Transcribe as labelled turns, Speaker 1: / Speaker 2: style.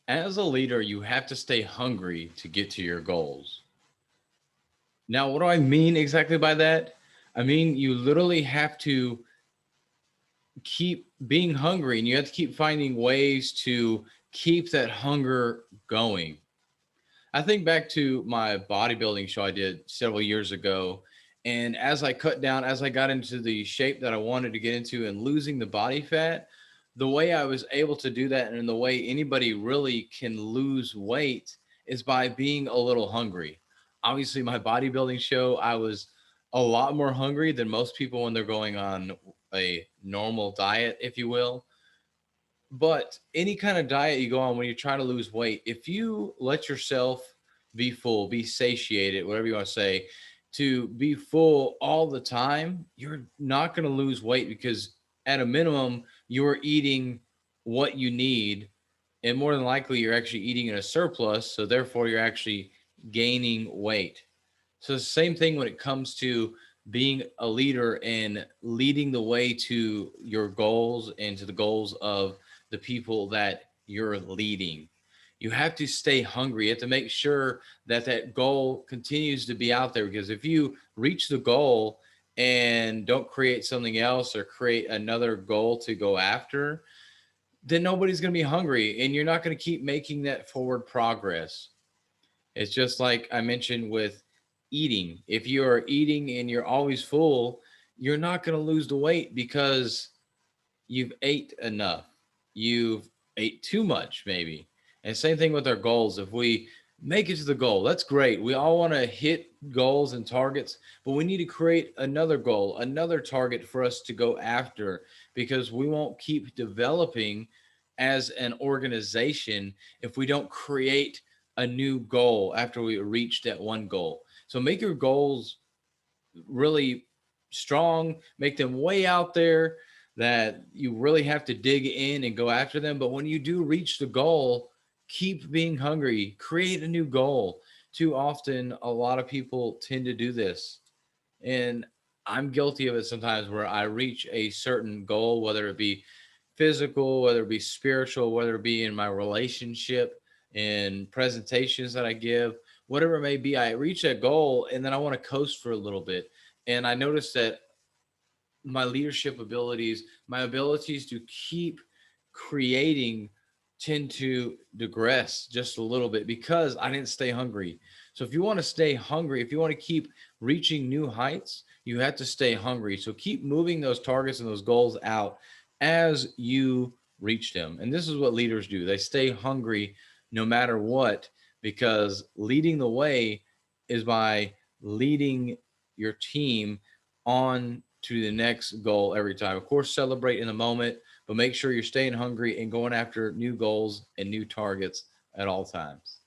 Speaker 1: As a leader, you have to stay hungry to get to your goals. Now, what do I mean exactly by that? I mean, you literally have to keep being hungry and you have to keep finding ways to keep that hunger going. I think back to my bodybuilding show I did several years ago. And as I cut down, as I got into the shape that I wanted to get into and losing the body fat, the way I was able to do that and the way anybody really can lose weight is by being a little hungry. Obviously, my bodybuilding show, I was a lot more hungry than most people when they're going on a normal diet, if you will. But any kind of diet you go on when you're trying to lose weight, if you let yourself be full, be satiated, whatever you want to say, to be full all the time, you're not going to lose weight because at a minimum, you're eating what you need. And more than likely, you're actually eating in a surplus. So therefore, you're actually gaining weight. So it's the same thing when it comes to being a leader and leading the way to your goals and to the goals of the people that you're leading. You have to stay hungry. You have to make sure that that goal continues to be out there because if you reach the goal and don't create something else or create another goal to go after, then nobody's going to be hungry and you're not going to keep making that forward progress. It's just like I mentioned with eating. If you are eating and you're always full, you're not going to lose the weight because you've ate enough. You've ate too much, maybe. And same thing with our goals. If we make it to the goal, that's great. We all want to hit goals and targets, but we need to create another goal, another target for us to go after because we won't keep developing as an organization if we don't create a new goal after we reach that one goal. So make your goals really strong, make them way out there that you really have to dig in and go after them. But when you do reach the goal, keep being hungry, create a new goal. Too often, a lot of people tend to do this. And I'm guilty of it sometimes where I reach a certain goal, whether it be physical, whether it be spiritual, whether it be in my relationship, in presentations that I give, whatever it may be, I reach that goal and then I want to coast for a little bit. And I noticed that my leadership abilities, my abilities to keep creating tend to digress just a little bit because I didn't stay hungry. So if you want to stay hungry, if you want to keep reaching new heights, you have to stay hungry. So keep moving those targets and those goals out as you reach them. And this is what leaders do. They stay hungry no matter what because leading the way is by leading your team on to the next goal every time. Of course, celebrate in the moment, but make sure you're staying hungry and going after new goals and new targets at all times.